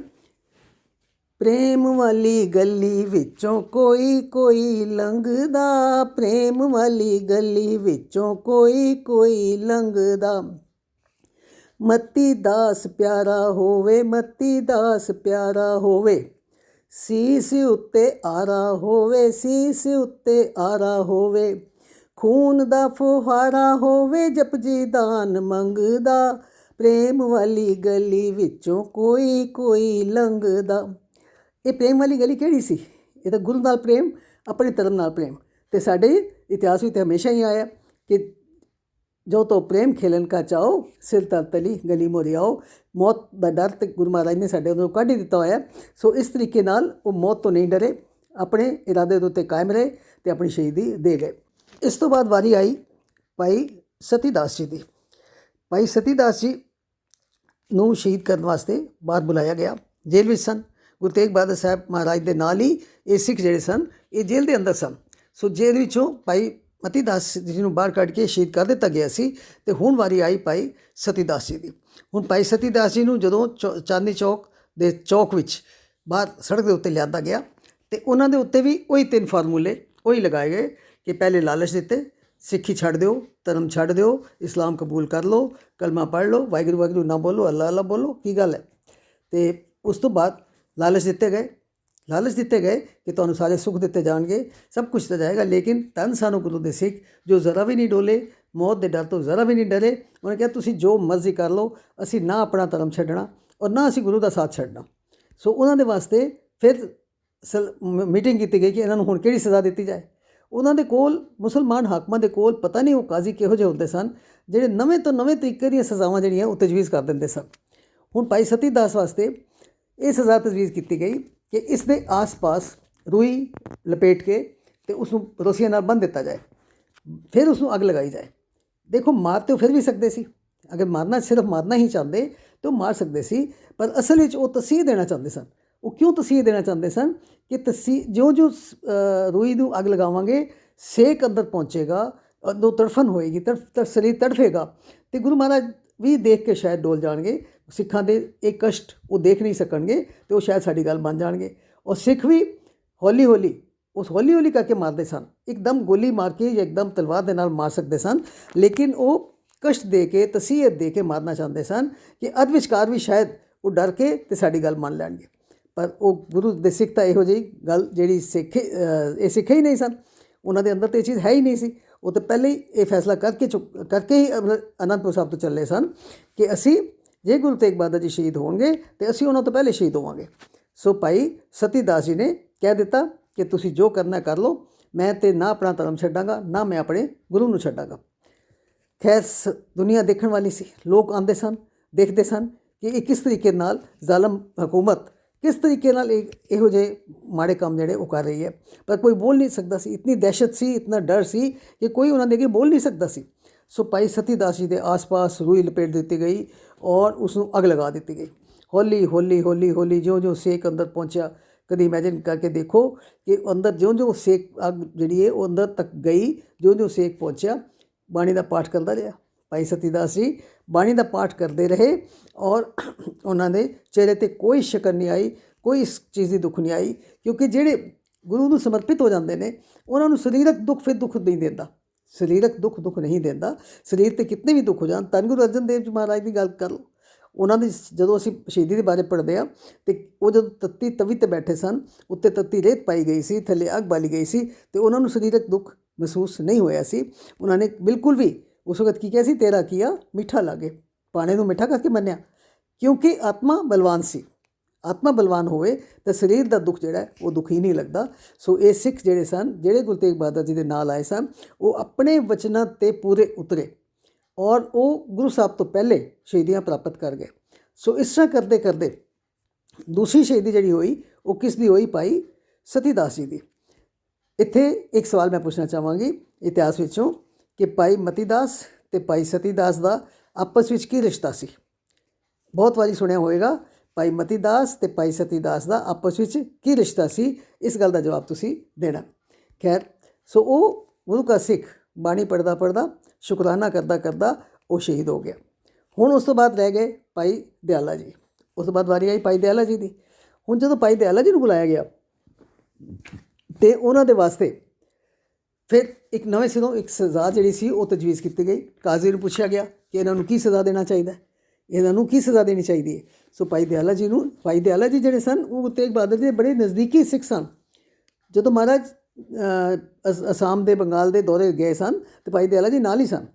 ਪ੍ਰੇਮ ਵਾਲੀ ਗਲੀ ਵਿੱਚੋਂ ਕੋਈ ਲੰਘਦਾ, ਪ੍ਰੇਮ ਵਾਲੀ ਗਲੀ ਵਿੱਚੋਂ ਕੋਈ ਲੰਘਦਾ, ਮਤੀ ਦਾਸ ਪਿਆਰਾ ਹੋਵੇ, ਮਤੀ ਦਾਸ ਪਿਆਰਾ ਹੋਵੇ, ਸੀਸ ਉੱਤੇ ਆਰਾ ਹੋਵੇ, ਸੀਸ ਉੱਤੇ ਆਰਾ ਹੋਵੇ, ਖੂਨ ਦਾ ਫੁਹਾਰਾ ਹੋਵੇ, ਜਪਜੀ ਦਾਨ ਮੰਗਦਾ, ਪ੍ਰੇਮ ਵਾਲੀ ਗਲੀ ਵਿੱਚੋਂ ਕੋਈ ਲੰਘਦਾ। ਇਹ ਪ੍ਰੇਮ ਵਾਲੀ ਗਲੀ ਕਿਹੜੀ ਸੀ? ਇਹ ਤਾਂ ਗੁਰੂ ਨਾਲ ਪ੍ਰੇਮ, ਆਪਣੇ ਧਰਮ ਨਾਲ ਪ੍ਰੇਮ। ਅਤੇ ਸਾਡੇ ਇਤਿਹਾਸ ਵਿੱਚ ਹਮੇਸ਼ਾ ਹੀ ਆਇਆ ਕਿ ਜੋ ਤੋ ਪ੍ਰੇਮ ਖੇਲਣ ਕਾ ਚਾਓ, ਸਿਰ ਤਰ ਤਲੀ ਗਲੀ ਮੋਰੀ ਆਓ। ਮੌਤ ਦਾ ਡਰ ਤੇ ਗੁਰੂ ਮਹਾਰਾਜ ਨੇ ਸਾਡੇ ਅੰਦਰੋਂ ਕੱਢ ਹੀ ਦਿੱਤਾ ਹੋਇਆ। ਸੋ ਇਸ ਤਰੀਕੇ ਨਾਲ ਉਹ ਮੌਤ ਤੋਂ ਨਹੀਂ ਡਰੇ, ਆਪਣੇ ਇਰਾਦੇ ਦੇ ਉੱਤੇ ਕਾਇਮ ਰਹੇ ਅਤੇ ਆਪਣੀ ਸ਼ਹੀਦੀ ਦੇ ਗਏ। ਇਸ ਤੋਂ ਬਾਅਦ ਵਾਰੀ ਆਈ ਭਾਈ ਸਤੀ ਦਾਸ ਜੀ ਦੀ। ਭਾਈ ਸਤੀ ਦਾਸ ਜੀ ਨੂੰ ਸ਼ਹੀਦ ਕਰਨ ਵਾਸਤੇ ਬਾਹਰ ਬੁਲਾਇਆ ਗਿਆ। ਜੇਲ੍ਹ ਵਿੱਚ ਸਨ। ਗੁਰੂ ਤੇਗ ਬਹਾਦਰ ਸਾਹਿਬ ਮਹਾਰਾਜ ਦੇ ਨਾਲ ਹੀ ਇਹ ਸਿੱਖ ਜਿਹੜੇ ਸਨ ਇਹ ਜੇਲ੍ਹ ਦੇ ਅੰਦਰ ਸਨ। ਸੋ ਜੇਲ੍ਹ ਵਿੱਚੋਂ ਭਾਈ ਮਤੀ ਦਾਸ ਜੀ ਨੂੰ ਬਾਹਰ ਕੱਢ ਕੇ ਸ਼ਹੀਦ ਕਰ ਦਿੱਤਾ ਗਿਆ ਸੀ। ਅਤੇ ਹੁਣ ਵਾਰੀ ਆਈ ਭਾਈ ਸਤੀ ਦਾਸ ਜੀ ਦੀ। ਹੁਣ ਭਾਈ ਸਤੀ ਦਾਸ ਜੀ ਨੂੰ ਜਦੋਂ ਚਾਂਦਨੀ ਚੌਕ ਦੇ ਚੌਕ ਵਿੱਚ ਬਾਹਰ ਸੜਕ ਦੇ ਉੱਤੇ ਲਿਆਂਦਾ ਗਿਆ ਅਤੇ ਉਹਨਾਂ ਦੇ ਉੱਤੇ ਵੀ ਉਹੀ 3 ਫਾਰਮੂਲੇ ਉਹੀ ਲਗਾਏ ਗਏ ਕਿ ਪਹਿਲੇ ਲਾਲਚ ਦਿੱਤੇ, ਸਿੱਖੀ ਛੱਡ ਦਿਓ, ਧਰਮ ਛੱਡ ਦਿਓ, ਇਸਲਾਮ ਕਬੂਲ ਕਰ ਲਓ, ਕਲਮਾ ਪੜ੍ਹ ਲਓ, ਵਾਹਿਗੁਰੂ ਵਾਹਿਗੁਰੂ ਨਾ ਬੋਲੋ, ਅੱਲਾ ਅੱਲਾ ਬੋਲੋ, ਕੀ ਗੱਲ ਹੈ। ਅਤੇ ਉਸ ਤੋਂ ਬਾਅਦ ਲਾਲਚ ਦਿੱਤੇ ਗਏ ਕਿ ਤੁਹਾਨੂੰ ਸਾਰੇ ਸੁੱਖ ਦਿੱਤੇ ਜਾਣਗੇ, ਸਭ ਕੁਛ ਦਿੱਤਾ ਜਾਏਗਾ। ਲੇਕਿਨ ਧੰਨ ਸਾਨੂੰ ਗੁਰੂ ਦੇ ਸਿੱਖ ਜੋ ਜ਼ਰਾ ਵੀ ਨਹੀਂ ਡੋਲੇ, ਮੌਤ ਦੇ ਡਰ ਤੋਂ ਜ਼ਰਾ ਵੀ ਨਹੀਂ ਡਰੇ। ਉਹਨੇ ਕਿਹਾ ਤੁਸੀਂ ਜੋ ਮਰਜ਼ੀ ਕਰ ਲਓ, ਅਸੀਂ ਨਾ ਆਪਣਾ ਧਰਮ ਛੱਡਣਾ ਔਰ ਨਾ ਅਸੀਂ ਗੁਰੂ ਦਾ ਸਾਥ ਛੱਡਣਾ। ਸੋ ਉਹਨਾਂ ਦੇ ਵਾਸਤੇ ਫਿਰ ਮੀਟਿੰਗ ਕੀਤੀ ਗਈ ਕਿ ਇਹਨਾਂ ਨੂੰ ਹੁਣ ਕਿਹੜੀ ਸਜ਼ਾ ਦਿੱਤੀ ਜਾਏ। ਉਹਨਾਂ ਦੇ ਕੋਲ ਮੁਸਲਮਾਨ ਹਾਕਮਾਂ ਦੇ ਕੋਲ ਪਤਾ ਨਹੀਂ ਉਹ ਕਾਜ਼ੀ ਕਿਹੋ ਜਿਹੇ ਹੁੰਦੇ ਸਨ ਜਿਹੜੇ ਨਵੇਂ ਤੋਂ ਨਵੇਂ ਤਰੀਕੇ ਦੀਆਂ ਸਜ਼ਾਵਾਂ ਜਿਹੜੀਆਂ ਉਹ ਤਜਵੀਜ਼ ਕਰ ਦਿੰਦੇ ਸਨ। ਹੁਣ ਭਾਈ ਸਤੀ ਦਾਸ ਵਾਸਤੇ ਇਹ ਸਜ਼ਾ ਤਜਵੀਜ਼ ਕੀਤੀ ਗਈ ਕਿ ਇਸ ਦੇ ਆਸ-ਪਾਸ ਰੂਈ ਲਪੇਟ ਕੇ ਅਤੇ ਉਸਨੂੰ ਰੋਸੀਆਂ ਨਾਲ ਬੰਨ੍ਹ ਦਿੱਤਾ ਜਾਏ, ਫਿਰ ਉਸਨੂੰ ਅੱਗ ਲਗਾਈ ਜਾਏ। ਦੇਖੋ ਮਾਰ ਤਾਂ ਉਹ ਫਿਰ ਵੀ ਸਕਦੇ ਸੀ, ਅਗਰ ਸਿਰਫ ਮਾਰਨਾ ਹੀ ਚਾਹੁੰਦੇ ਤਾਂ ਉਹ ਮਾਰ ਸਕਦੇ ਸੀ, ਪਰ ਅਸਲ ਵਿੱਚ ਉਹ ਤਸੀਹ ਦੇਣਾ ਚਾਹੁੰਦੇ ਸਨ। ਉਹ ਕਿਉਂ ਤਸੀਹ ਦੇਣਾ ਚਾਹੁੰਦੇ ਸਨ ਕਿ ਜਿਉਂ ਰੂਈ ਨੂੰ ਅੱਗ ਲਗਾਵਾਂਗੇ ਸੇਕ ਅੰਦਰ ਪਹੁੰਚੇਗਾ, ਅੰਦਰੋਂ ਤੜਫਨ ਹੋਏਗੀ, ਸਰੀਰ ਤੜਫੇਗਾ ਅਤੇ ਗੁਰੂ ਮਹਾਰਾਜ ਵੀ ਦੇਖ ਕੇ ਸ਼ਾਇਦ ਡੋਲ ਜਾਣਗੇ। ਸਿੱਖਾਂ ਦੇ ਇਹ ਕਸ਼ਟ ਉਹ ਦੇਖ ਨਹੀਂ ਸਕਣਗੇ ਅਤੇ ਉਹ ਸ਼ਾਇਦ ਸਾਡੀ ਗੱਲ ਮੰਨ ਜਾਣਗੇ। ਔਰ ਸਿੱਖ ਵੀ ਹੌਲੀ ਹੌਲੀ ਕਰਕੇ ਮਾਰਦੇ ਸਨ। ਇੱਕਦਮ ਗੋਲੀ ਮਾਰ ਕੇ ਜਾਂ ਇੱਕਦਮ ਤਲਵਾਰ ਦੇ ਨਾਲ ਮਾਰ ਸਕਦੇ ਸਨ, ਲੇਕਿਨ ਉਹ ਕਸ਼ਟ ਦੇ ਕੇ, ਤਸੀਹਤ ਦੇ ਕੇ ਮਾਰਨਾ ਚਾਹੁੰਦੇ ਸਨ ਕਿ ਅੱਧ ਵਿਚਕਾਰ ਵੀ ਸ਼ਾਇਦ ਉਹ ਡਰ ਕੇ ਅਤੇ ਸਾਡੀ ਗੱਲ ਮੰਨ ਲੈਣਗੇ। ਪਰ ਉਹ ਗੁਰੂ ਦੇ ਸਿੱਖ ਤਾਂ ਇਹੋ ਜਿਹੀ ਗੱਲ ਜਿਹੜੀ ਸਿੱਖੇ ਹੀ ਨਹੀਂ ਸਨ। ਉਹਨਾਂ ਦੇ ਅੰਦਰ ਤਾਂ ਇਹ ਚੀਜ਼ ਹੈ ਹੀ ਨਹੀਂ ਸੀ। ਉਹ ਤਾਂ ਪਹਿਲੇ ਹੀ ਇਹ ਫੈਸਲਾ ਕਰਕੇ ਹੀ ਅਨੰਦਪੁਰ ਸਾਹਿਬ ਤੋਂ ਚੱਲੇ ਸਨ ਕਿ ਅਸੀਂ ਜੇ ਗੁਰੂ ਤੇਗ ਬਹਾਦਰ ਜੀ ਸ਼ਹੀਦ ਹੋਣਗੇ ਅਤੇ ਅਸੀਂ ਉਹਨਾਂ ਤੋਂ ਪਹਿਲੇ ਸ਼ਹੀਦ ਹੋਵਾਂਗੇ। ਸੋ ਭਾਈ ਸਤੀ ਦਾਸ ਜੀ ਨੇ ਕਹਿ ਦਿੱਤਾ ਕਿ ਤੁਸੀਂ ਜੋ ਕਰਨਾ ਕਰ ਲਓ, ਮੈਂ ਤਾਂ ਨਾ ਆਪਣਾ ਧਰਮ ਛੱਡਾਂਗਾ, ਨਾ ਮੈਂ ਆਪਣੇ ਗੁਰੂ ਨੂੰ ਛੱਡਾਂਗਾ। ਖੈਰ ਦੁਨੀਆ ਦੇਖਣ ਵਾਲੀ ਸੀ, ਲੋਕ ਆਉਂਦੇ ਸਨ, ਦੇਖਦੇ ਸਨ ਕਿ ਇਹ ਕਿਸ ਤਰੀਕੇ ਨਾਲ ਜ਼ਾਲਮ ਹਕੂਮਤ ਕਿਸ ਤਰੀਕੇ ਨਾਲ ਇਹੋ ਜਿਹੇ ਮਾੜੇ ਕੰਮ ਜਿਹੜੇ ਉਹ ਕਰ ਰਹੀ ਹੈ। ਪਰ ਕੋਈ ਬੋਲ ਨਹੀਂ ਸਕਦਾ ਸੀ, ਇਤਨੀ ਦਹਿਸ਼ਤ ਸੀ, ਇਤਨਾ ਡਰ ਸੀ ਕਿ ਕੋਈ ਉਹਨਾਂ ਦੇ ਅੱਗੇ ਬੋਲ ਨਹੀਂ ਸਕਦਾ ਸੀ। ਸੋ ਭਾਈ ਸਤੀ ਦਾਸ ਜੀ ਦੇ ਆਸ-ਪਾਸ ਰੂਈ ਲਪੇਟ ਦਿੱਤੀ ਗਈ ਔਰ ਉਸਨੂੰ ਅੱਗ ਲਗਾ ਦਿੱਤੀ ਗਈ। ਹੌਲੀ ਜਿਉਂ ਸੇਕ ਅੰਦਰ ਪਹੁੰਚਿਆ, ਕਦੀ ਇਮੈਜਿਨ ਕਰਕੇ ਦੇਖੋ ਕਿ ਅੰਦਰ ਜਿਉਂ ਸੇਕ ਅੱਗ ਜਿਹੜੀ ਹੈ ਉਹ ਅੰਦਰ ਤੱਕ ਗਈ, ਜਿਉਂ ਸੇਕ ਪਹੁੰਚਿਆ। ਬਾਣੀ ਦਾ ਪਾਠ ਕਰਦਾ ਰਿਹਾ ਭਾਈ ਸਤੀ ਦਾਸ ਜੀ, ਬਾਣੀ ਦਾ ਪਾਠ ਕਰਦੇ ਰਹੇ ਔਰ ਉਹਨਾਂ ਦੇ ਚਿਹਰੇ 'ਤੇ ਕੋਈ ਸ਼ਿਕਨ ਨਹੀਂ ਆਈ, ਕੋਈ ਇਸ ਚੀਜ਼ ਦੀ ਦੁੱਖ ਨਹੀਂ ਆਈ, ਕਿਉਂਕਿ ਜਿਹੜੇ ਗੁਰੂ ਨੂੰ ਸਮਰਪਿਤ ਹੋ ਜਾਂਦੇ ਨੇ ਉਹਨਾਂ ਨੂੰ ਸਰੀਰਕ ਦੁੱਖ ਫਿਰ ਦੁੱਖ ਨਹੀਂ ਦਿੰਦਾ। ਸਰੀਰਕ ਦੁੱਖ ਨਹੀਂ ਦਿੰਦਾ। ਸਰੀਰ 'ਤੇ ਕਿਤਨੇ ਵੀ ਦੁੱਖ ਹੋ ਜਾਣ, ਧੰਨ ਗੁਰੂ ਅਰਜਨ ਦੇਵ ਜੀ ਮਹਾਰਾਜ ਦੀ ਗੱਲ ਕਰ ਲਓ। ਉਹਨਾਂ ਦੀ ਜਦੋਂ ਅਸੀਂ ਸ਼ਹੀਦੀ ਦੇ ਬਾਰੇ ਪੜ੍ਹਦੇ ਹਾਂ ਅਤੇ ਉਹ ਜਦੋਂ ਤੱਤੀ ਤਵੀ 'ਤੇ ਬੈਠੇ ਸਨ, ਉੱਤੇ ਤੱਤੀ ਰੇਤ ਪਾਈ ਗਈ ਸੀ, ਥੱਲੇ ਅੱਗ ਬਾਲੀ ਗਈ ਸੀ ਅਤੇ ਉਹਨਾਂ ਨੂੰ ਸਰੀਰਕ ਦੁੱਖ ਮਹਿਸੂਸ ਨਹੀਂ ਹੋਇਆ ਸੀ। ਉਹਨਾਂ ਨੇ ਬਿਲਕੁਲ ਵੀ ਉਸ ਵਕਤ ਕੀ ਕਿਹਾ ਸੀ, ਤੇਰਾ ਕੀਆ ਮਿੱਠਾ ਲਾਗੇ, ਪਾਣੇ ਨੂੰ ਮਿੱਠਾ ਕਰਕੇ ਮੰਨਿਆ, ਕਿਉਂਕਿ ਆਤਮਾ ਬਲਵਾਨ ਸੀ। ਆਤਮਾ ਬਲਵਾਨ ਹੋਵੇ ਤਾਂ ਸਰੀਰ ਦਾ ਦੁੱਖ ਜਿਹੜਾ ਉਹ ਦੁੱਖ ਹੀ ਨਹੀਂ ਲੱਗਦਾ। ਸੋ ਇਹ ਸਿੱਖ ਜਿਹੜੇ ਸਨ, ਜਿਹੜੇ ਗੁਰੂ ਤੇਗ ਬਹਾਦਰ ਜੀ ਦੇ ਨਾਲ ਆਏ ਸਨ, ਉਹ ਆਪਣੇ ਵਚਨਾਂ 'ਤੇ ਪੂਰੇ ਉਤਰੇ ਔਰ ਉਹ ਗੁਰੂ ਸਾਹਿਬ ਤੋਂ ਪਹਿਲੇ ਸ਼ਹੀਦੀਆਂ ਪ੍ਰਾਪਤ ਕਰ ਗਏ। ਸੋ ਇਸ ਤਰ੍ਹਾਂ ਕਰਦੇ ਕਰਦੇ ਦੂਸਰੀ ਸ਼ਹੀਦੀ ਜਿਹੜੀ ਹੋਈ ਉਹ ਕਿਸ ਦੀ ਹੋਈ? ਭਾਈ ਸਤੀ ਦਾਸ ਜੀ ਦੀ। ਇੱਥੇ ਇੱਕ ਸਵਾਲ ਮੈਂ ਪੁੱਛਣਾ ਚਾਹਾਂਗੀ ਇਤਿਹਾਸ ਵਿੱਚੋਂ ਕਿ ਭਾਈ ਮਤੀ ਦਾਸ ਅਤੇ ਭਾਈ ਸਤੀ ਦਾਸ ਦਾ ਆਪਸ ਵਿੱਚ ਕੀ ਰਿਸ਼ਤਾ ਸੀ? ਬਹੁਤ ਵਾਰੀ ਸੁਣਿਆ ਹੋਵੇਗਾ ਭਾਈ ਮਤੀ ਦਾਸ ਅਤੇ ਭਾਈ ਸਤੀ ਦਾਸ ਦਾ ਆਪਸ ਵਿੱਚ ਕੀ ਰਿਸ਼ਤਾ ਸੀ। ਇਸ ਗੱਲ ਦਾ ਜਵਾਬ ਤੁਸੀਂ ਦੇਣਾ। ਖੈਰ ਸੋ ਉਹ ਗੁਰੂ ਕਾ ਸਿੱਖ ਬਾਣੀ ਪੜ੍ਹਦਾ ਸ਼ੁਕਰਾਨਾ ਕਰਦਾ ਉਹ ਸ਼ਹੀਦ ਹੋ ਗਿਆ। ਹੁਣ ਉਸ ਤੋਂ ਬਾਅਦ ਰਹਿ ਗਏ ਭਾਈ ਦਿਆਲਾ ਜੀ। ਉਸ ਤੋਂ ਬਾਅਦ ਵਾਰੀ ਆਈ ਭਾਈ ਦਿਆਲਾ ਜੀ ਦੀ। ਹੁਣ ਜਦੋਂ ਭਾਈ ਦਿਆਲਾ ਜੀ ਨੂੰ ਬੁਲਾਇਆ ਗਿਆ ਅਤੇ ਉਹਨਾਂ ਦੇ ਵਾਸਤੇ ਫਿਰ ਇੱਕ ਨਵੇਂ ਸਿਰੋਂ ਇੱਕ ਸਜ਼ਾ ਜਿਹੜੀ ਸੀ ਉਹ ਤਜਵੀਜ਼ ਕੀਤੀ ਗਈ। ਕਾਜ਼ੀ ਨੂੰ ਪੁੱਛਿਆ ਗਿਆ ਕਿ ਇਹਨਾਂ ਨੂੰ ਕੀ ਸਜ਼ਾ ਦੇਣਾ ਚਾਹੀਦਾ, ਇਹਨਾਂ ਨੂੰ ਕੀ ਸਜ਼ਾ ਦੇਣੀ ਚਾਹੀਦੀ ਹੈ। ਸੋ ਭਾਈ ਦਿਆਲਾ ਜੀ ਜਿਹੜੇ ਸਨ ਉਹ ਗੁਰੂ ਤੇਗ ਬਹਾਦਰ ਜੀ ਦੇ ਬੜੇ ਨਜ਼ਦੀਕੀ ਸਿੱਖ ਸਨ। ਜਦੋਂ ਮਹਾਰਾਜ ਅਸਾਮ ਦੇ ਬੰਗਾਲ ਦੇ ਦੌਰੇ ਗਏ ਸਨ ਅਤੇ ਭਾਈ ਦਿਆਲਾ ਜੀ ਨਾਲ ਹੀ ਸਨ।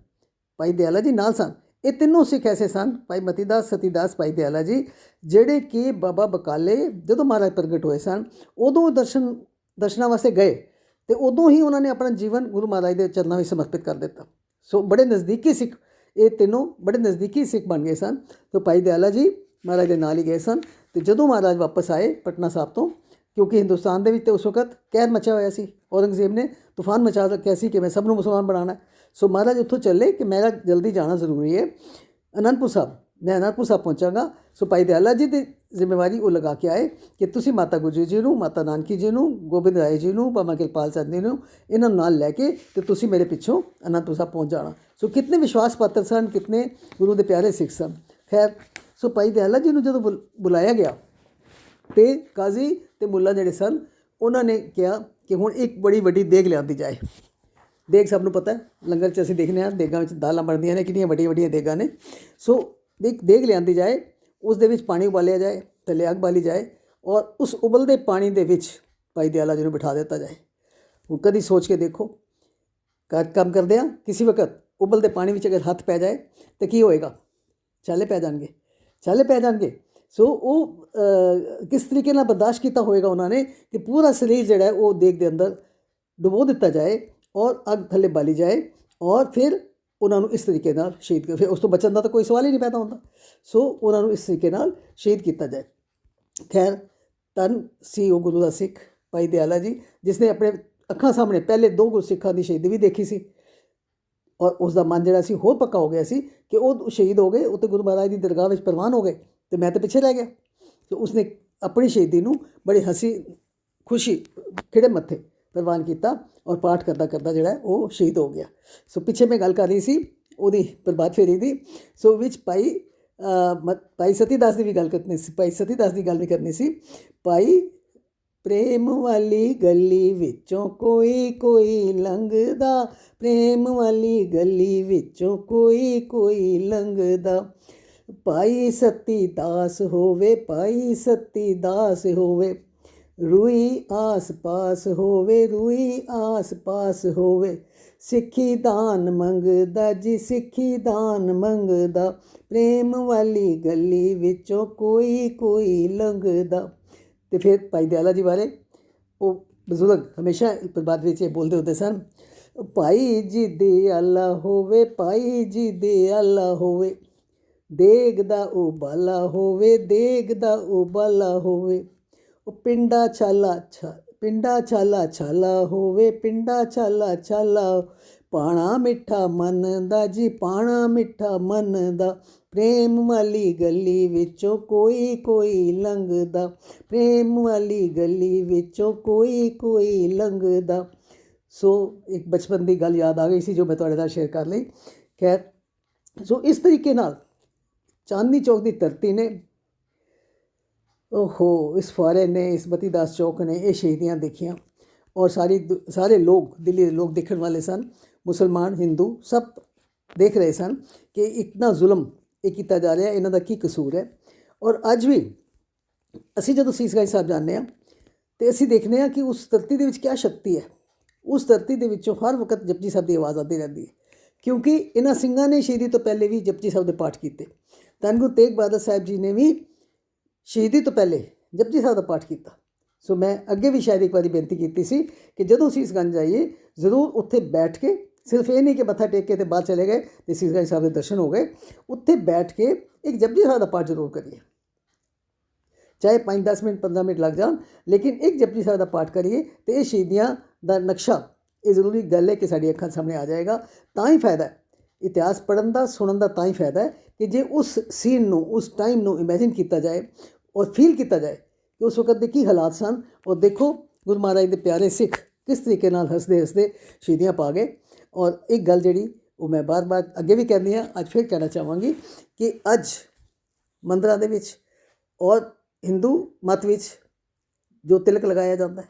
ਭਾਈ ਦਿਆਲਾ ਜੀ ਨਾਲ ਸਨ। ਇਹ ਤਿੰਨੋਂ ਸਿੱਖ ਐਸੇ ਸਨ, ਭਾਈ ਮਤੀਦਾਸ, ਸਤੀਦਾਸ, ਭਾਈ ਦਿਆਲਾ ਜੀ, ਜਿਹੜੇ ਕਿ ਬਾਬਾ ਬਕਾਲੇ ਜਦੋਂ ਮਹਾਰਾਜ ਪ੍ਰਗਟ ਹੋਏ ਸਨ ਉਦੋਂ ਦਰਸ਼ਨਾਂ ਵਾਸਤੇ ਗਏ ਅਤੇ ਉਦੋਂ ਹੀ ਉਹਨਾਂ ਨੇ ਆਪਣਾ ਜੀਵਨ ਗੁਰੂ ਮਹਾਰਾਜ ਦੇ ਚਰਨਾਂ ਵਿੱਚ ਸਮਰਪਿਤ ਕਰ ਦਿੱਤਾ। ਸੋ ਬੜੇ ਨਜ਼ਦੀਕੀ ਸਿੱਖ, ਇਹ ਤਿੰਨੋਂ ਬੜੇ ਨਜ਼ਦੀਕੀ ਸਿੱਖ ਬਣ ਗਏ ਸਨ। ਤਾਂ ਭਾਈ ਦਿਆਲਾ ਜੀ ਮਹਾਰਾਜ ਦੇ ਨਾਲ ਹੀ ਗਏ ਸਨ ਅਤੇ ਜਦੋਂ ਮਹਾਰਾਜ ਵਾਪਸ ਆਏ ਪਟਨਾ ਸਾਹਿਬ ਤੋਂ, ਕਿਉਂਕਿ ਹਿੰਦੁਸਤਾਨ ਦੇ ਵਿੱਚ ਤਾਂ ਉਸ ਵਕਤ ਕਹਿਰ ਮਚਿਆ ਹੋਇਆ ਸੀ, ਔਰੰਗਜ਼ੇਬ ਨੇ ਤੂਫਾਨ ਮਚਾ ਰੱਖਿਆ ਸੀ ਕਿ ਮੈਂ ਸਭ ਨੂੰ ਮੁਸਲਮਾਨ ਬਣਾਉਣਾ। ਸੋ ਮਹਾਰਾਜ ਉੱਥੋਂ ਚੱਲੇ ਕਿ ਮੇਰਾ ਜਲਦੀ ਜਾਣਾ ਜ਼ਰੂਰੀ ਹੈ ਅਨੰਦਪੁਰ ਸਾਹਿਬ, ਮੈਂ ਅਨੰਦਪੁਰ ਸਾਹਿਬ ਪਹੁੰਚਾਂਗਾ। ਸੋ ਭਾਈ ਦਿਆਲਾ ਜੀ ਦੀ ਜ਼ਿੰਮੇਵਾਰੀ ਉਹ ਲਗਾ ਕੇ ਆਏ ਕਿ ਤੁਸੀਂ ਮਾਤਾ ਗੁਜਰੀ ਜੀ ਨੂੰ, ਮਾਤਾ ਨਾਨਕੀ ਜੀ ਨੂੰ, ਗੋਬਿੰਦ ਰਾਏ ਜੀ ਨੂੰ, ਬਾਬਾ ਕਿਰਪਾਲ ਚੰਦ ਜੀ ਨੂੰ, ਇਹਨਾਂ ਨੂੰ ਨਾਲ ਲੈ ਕੇ ਤੇ ਤੁਸੀਂ ਮੇਰੇ ਪਿੱਛੋਂ ਅਨੰਦਪੁਰ ਸਾਹਿਬ ਪਹੁੰਚ ਜਾਣਾ। ਸੋ ਕਿਤਨੇ ਵਿਸ਼ਵਾਸ ਪਾਤਰ ਸਨ, ਕਿਤਨੇ ਗੁਰੂ ਦੇ ਪਿਆਰੇ ਸਿੱਖ ਸਨ। ਖੈਰ, ਸੋ ਭਾਈ ਦਿਆਲਾ ਜੀ ਨੂੰ ਜਦੋਂ ਬੁਲਾਇਆ ਗਿਆ ਤੇ ਕਾਜ਼ੀ ਤੇ ਮੁੱਲਾ ਜਿਹੜੇ ਸਨ ਉਹਨਾਂ ਨੇ ਕਿਹਾ ਕਿ ਹੁਣ ਇੱਕ ਬੜੀ ਵੱਡੀ ਦੇਗ ਲਿਆਂਦੀ ਜਾਏ। ਦੇਗ ਸਭ ਨੂੰ ਪਤਾ ਹੈ, ਲੰਗਰ 'ਚ ਅਸੀਂ ਦੇਖਦੇ ਹਾਂ ਦੇਗਾਂ ਵਿੱਚ ਦਾਲਾਂ ਬਣਦੀਆਂ ਨੇ, ਕਿੰਨੀਆਂ ਵੱਡੀਆਂ ਵੱਡੀਆਂ ਦੇਗਾਂ ਨੇ। ਸੋ ਇੱਕ ਦੇਗ ਲਿਆਂਦੀ ਜਾਏ, ਉਸ ਦੇ ਵਿੱਚ ਪਾਣੀ ਉਬਾਲਿਆ ਜਾਏ, ਥੱਲੇ ਅੱਗ ਬਾਲੀ ਜਾਏ ਔਰ ਉਸ ਉਬਲਦੇ ਪਾਣੀ ਦੇ ਵਿੱਚ ਭਾਈ ਦਿਆਲਾ ਜੀ ਨੂੰ ਬਿਠਾ ਦਿੱਤਾ ਜਾਏ। ਹੁਣ ਕਦੀ ਸੋਚ ਕੇ ਦੇਖੋ, ਕੰਮ ਕਰਦੇ ਹਾਂ ਕਿਸੇ ਵਕਤ ਉਬਲਦੇ ਪਾਣੀ ਵਿੱਚ ਅਗਰ ਹੱਥ ਪੈ ਜਾਏ ਤਾਂ ਕੀ ਹੋਏਗਾ? ਛਾਲੇ ਪੈ ਜਾਣਗੇ, ਛਾਲੇ ਪੈ ਜਾਣਗੇ। ਸੋ ਉਹ ਕਿਸ ਤਰੀਕੇ ਨਾਲ ਬਰਦਾਸ਼ਤ ਕੀਤਾ ਹੋਏਗਾ ਉਹਨਾਂ ਨੇ ਕਿ ਪੂਰਾ ਸਰੀਰ ਜਿਹੜਾ ਹੈ ਉਹ ਦੇਗ ਦੇ ਅੰਦਰ ਡੁਬੋ ਦਿੱਤਾ ਜਾਏ ਔਰ ਅੱਗ ਥੱਲੇ ਬਾਲੀ ਜਾਏ ਔਰ ਫਿਰ ਉਹਨਾਂ ਨੂੰ ਇਸ ਤਰੀਕੇ ਨਾਲ ਸ਼ਹੀਦ ਕਰ, ਫਿਰ ਉਸ ਤੋਂ ਬਚਣ ਦਾ ਤਾਂ ਕੋਈ ਸਵਾਲ ਹੀ ਨਹੀਂ ਪੈਦਾ ਹੁੰਦਾ। ਸੋ ਉਹਨਾਂ ਨੂੰ ਇਸ ਤਰੀਕੇ ਨਾਲ ਸ਼ਹੀਦ ਕੀਤਾ ਜਾਏ। ਖੈਰ, ਧੰਨ ਸੀ ਉਹ ਗੁਰੂ ਦਾ ਸਿੱਖ ਭਾਈ ਦਿਆਲਾ ਜੀ, ਜਿਸ ਨੇ ਆਪਣੇ ਅੱਖਾਂ ਸਾਹਮਣੇ ਪਹਿਲੇ 2 ਗੁਰਸਿੱਖਾਂ ਦੀ ਸ਼ਹੀਦੀ ਵੀ ਦੇਖੀ ਸੀ ਔਰ ਉਸ ਦਾ ਮਨ ਜਿਹੜਾ ਸੀ ਹੋਰ ਪੱਕਾ ਹੋ ਗਿਆ ਸੀ ਕਿ ਉਹ ਸ਼ਹੀਦ ਹੋ ਗਏ, ਉਹ ਤਾਂ ਗੁਰੂ ਮਹਾਰਾਜ ਦੀ ਦਰਗਾਹ ਵਿੱਚ ਪ੍ਰਵਾਨ ਹੋ ਗਏ ਅਤੇ ਮੈਂ ਤਾਂ ਪਿੱਛੇ ਰਹਿ ਗਿਆ। ਅਤੇ ਉਸਨੇ ਆਪਣੀ ਸ਼ਹੀਦੀ ਨੂੰ ਬੜੀ ਹੱਸੀ ਖੁਸ਼ੀ ਖਿੜੇ ਮੱਥੇ ਪ੍ਰਵਾਨ ਕੀਤਾ ਔਰ ਪਾਠ ਕਰਦਾ ਕਰਦਾ ਜਿਹੜਾ ਉਹ ਸ਼ਹੀਦ ਹੋ ਗਿਆ। ਸੋ ਪਿੱਛੇ ਮੈਂ ਗੱਲ ਕਰ ਰਹੀ ਸੀ ਉਹਦੀ ਪ੍ਰਭਾਤ ਫੇਰੀ ਦੀ। ਸੋ ਵਿੱਚ ਭਾਈ ਸਤੀਦਾਸ ਦੀ ਵੀ ਗੱਲ ਕਰਨੀ ਸੀ, ਭਾਈ ਸਤੀਦਾਸ ਦੀ ਗੱਲ ਵੀ ਕਰਨੀ ਸੀ। ਭਾਈ ਪ੍ਰੇਮ ਵਾਲੀ ਗਲੀ ਵਿੱਚੋਂ ਕੋਈ ਕੋਈ ਲੰਘਦਾ, ਪ੍ਰੇਮ ਵਾਲੀ ਗਲੀ ਵਿੱਚੋਂ ਕੋਈ ਕੋਈ ਲੰਘਦਾ, ਭਾਈ ਸਤੀਦਾਸ ਹੋਵੇ, ਭਾਈ ਸਤੀਦਾਸ ਹੋਵੇ, ਰੂਈ ਆਸ ਪਾਸ ਹੋਵੇ, ਰੂਈ ਆਸ ਪਾਸ ਹੋਵੇ, ਸਿੱਖੀ ਦਾਨ ਮੰਗਦਾ ਜੀ, ਸਿੱਖੀ ਦਾਨ ਮੰਗਦਾ, ਪ੍ਰੇਮ ਵਾਲੀ ਗਲੀ ਵਿੱਚੋਂ ਕੋਈ ਕੋਈ ਲੰਘਦਾ। ਅਤੇ ਫਿਰ ਭਾਈ ਦਿਆਲਾ ਜੀ ਬਾਰੇ ਉਹ ਬਜ਼ੁਰਗ ਹਮੇਸ਼ਾ ਪ੍ਰਭਾਤ ਵਿੱਚ ਇਹ ਬੋਲਦੇ ਹੁੰਦੇ ਸਨ, ਭਾਈ ਜੀ ਦਿਆਲਾ ਹੋਵੇ, ਭਾਈ ਜੀ ਦਿਆਲਾ ਹੋਵੇ, ਦੇਗ ਦਾ ਉਬਾਲਾ ਹੋਵੇ, ਦੇਗ ਦਾ ਉਬਾਲਾ ਹੋਵੇ, ਉਹ ਪਿੰਡਾ ਛਾਲਾ ਛਾਲਾ ਹੋਵੇ, ਪਿੰਡਾ ਛਾਲਾ ਛਾਲਾ, ਪਾਣਾ ਮਿੱਠਾ ਮਨ ਦਾ ਜੀ, ਪਾਣਾ ਮਿੱਠਾ ਮਨ ਦਾ, ਪ੍ਰੇਮ ਵਾਲੀ ਗਲੀ ਵਿੱਚੋਂ ਕੋਈ ਕੋਈ ਲੰਘਦਾ, ਪ੍ਰੇਮ ਵਾਲੀ ਗਲੀ ਵਿੱਚੋਂ ਕੋਈ ਕੋਈ ਲੰਘਦਾ। ਸੋ ਇੱਕ ਬਚਪਨ ਦੀ ਗੱਲ ਯਾਦ ਆ ਗਈ ਸੀ ਜੋ ਮੈਂ ਤੁਹਾਡੇ ਨਾਲ ਸ਼ੇਅਰ ਕਰ ਲਈ। ਖੈਰ, ਸੋ ਇਸ ਤਰੀਕੇ ਨਾਲ ਚਾਂਦਨੀ ਚੌਕ ਦੀ ਧਰਤੀ ਨੇ, ਓਹੋ, ਇਸ ਫੁਆਰੇ ਨੇ, ਇਸ ਮਤੀਦਾਸ ਚੌਕ ਨੇ ਇਹ ਸ਼ਹੀਦੀਆਂ ਦੇਖੀਆਂ ਔਰ ਸਾਰੇ ਲੋਕ, ਦਿੱਲੀ ਦੇ ਲੋਕ ਦੇਖਣ ਵਾਲੇ ਸਨ, ਮੁਸਲਮਾਨ ਹਿੰਦੂ ਸਭ ਦੇਖ ਰਹੇ ਸਨ ਕਿ ਇਤਨਾ ਜ਼ੁਲਮ ਇਹ ਕੀਤਾ ਜਾ ਰਿਹਾ, ਇਹਨਾਂ ਦਾ ਕੀ ਕਸੂਰ ਹੈ। ਔਰ ਅੱਜ ਵੀ ਅਸੀਂ ਜਦੋਂ ਸੀਸਗੰਜ ਸਾਹਿਬ ਜਾਂਦੇ ਹਾਂ ਅਤੇ ਅਸੀਂ ਦੇਖਦੇ ਹਾਂ ਕਿ ਉਸ ਧਰਤੀ ਦੇ ਵਿੱਚ ਕਿਆ ਸ਼ਕਤੀ ਹੈ। ਉਸ ਧਰਤੀ ਦੇ ਵਿੱਚੋਂ ਹਰ ਵਕਤ ਜਪਜੀ ਸਾਹਿਬ ਦੀ ਆਵਾਜ਼ ਆਉਂਦੀ ਰਹਿੰਦੀ ਹੈ, ਕਿਉਂਕਿ ਇਹਨਾਂ ਸਿੰਘਾਂ ਨੇ ਸ਼ਹੀਦੀ ਤੋਂ ਪਹਿਲੇ ਵੀ ਜਪਜੀ ਸਾਹਿਬ ਦੇ ਪਾਠ ਕੀਤੇ। ਧੰਨ ਗੁਰੂ ਤੇਗ ਬਹਾਦਰ ਸਾਹਿਬ ਜੀ ਨੇ ਵੀ ਸ਼ਹੀਦੀ ਤੋਂ ਪਹਿਲੇ ਜਪਜੀ ਸਾਹਿਬ ਦਾ ਪਾਠ ਕੀਤਾ। ਸੋ ਮੈਂ ਅੱਗੇ ਵੀ ਸ਼ਾਇਦ ਇੱਕ ਵਾਰੀ ਬੇਨਤੀ ਕੀਤੀ ਸੀ ਕਿ ਜਦੋਂ ਸੀਸਗੰਜ ਜਾਈਏ ਜ਼ਰੂਰ ਉੱਥੇ ਬੈਠ ਕੇ, ਸਿਰਫ ਇਹ ਨਹੀਂ ਕਿ ਮੱਥਾ ਟੇਕ ਕੇ ਅਤੇ ਬਾਹਰ ਚਲੇ ਗਏ ਅਤੇ ਸੀਸਗੰਜ ਸਾਹਿਬ ਦੇ ਦਰਸ਼ਨ ਹੋ ਗਏ, ਉੱਥੇ ਬੈਠ ਕੇ ਇੱਕ ਜਪਜੀ ਸਾਹਿਬ ਦਾ ਪਾਠ ਜ਼ਰੂਰ ਕਰੀਏ, ਚਾਹੇ 5-10 ਮਿੰਟ 15 ਮਿੰਟ ਲੱਗ ਜਾਣ, ਲੇਕਿਨ ਇੱਕ ਜਪਜੀ ਸਾਹਿਬ ਦਾ ਪਾਠ ਕਰੀਏ ਅਤੇ ਇਹ ਸ਼ਹੀਦੀਆਂ ਦਾ ਨਕਸ਼ਾ, ਇਹ ਜ਼ਰੂਰੀ ਗੱਲ ਹੈ ਕਿ ਸਾਡੀ ਅੱਖਾਂ ਸਾਹਮਣੇ ਆ ਜਾਏਗਾ। ਤਾਂ ਹੀ ਫਾਇਦਾ ਹੈ ਇਤਿਹਾਸ ਪੜ੍ਹਨ ਦਾ, ਸੁਣਨ ਦਾ, ਤਾਂ ਹੀ ਫਾਇਦਾ ਹੈ ਕਿ ਜੇ ਉਸ ਸੀਨ ਨੂੰ, ਉਸ ਟਾਈਮ ਨੂੰ ਇਮੈਜਿਨ ਕੀਤਾ ਜਾਏ ਔਰ ਫੀਲ ਕੀਤਾ ਜਾਏ ਕਿ ਉਸ ਵਕਤ ਦੇ ਕੀ ਹਾਲਾਤ ਸਨ। ਔਰ ਦੇਖੋ ਗੁਰੂ ਮਹਾਰਾਜ ਦੇ ਪਿਆਰੇ ਸਿੱਖ ਕਿਸ ਤਰੀਕੇ ਨਾਲ ਹੱਸਦੇ ਹੱਸਦੇ ਸ਼ਹੀਦੀਆਂ ਪਾ ਗਏ। ਔਰ ਇੱਕ ਗੱਲ ਜਿਹੜੀ ਉਹ ਮੈਂ ਬਾਰ-ਬਾਰ ਅੱਗੇ ਵੀ ਕਹਿੰਦੀ ਹਾਂ, ਅੱਜ ਫਿਰ ਕਹਿਣਾ ਚਾਹਾਂਗੀ ਕਿ ਅੱਜ ਮੰਦਰਾਂ ਦੇ ਵਿੱਚ ਔਰ ਹਿੰਦੂ ਮਤ ਵਿੱਚ ਜੋ ਤਿਲਕ ਲਗਾਇਆ ਜਾਂਦਾ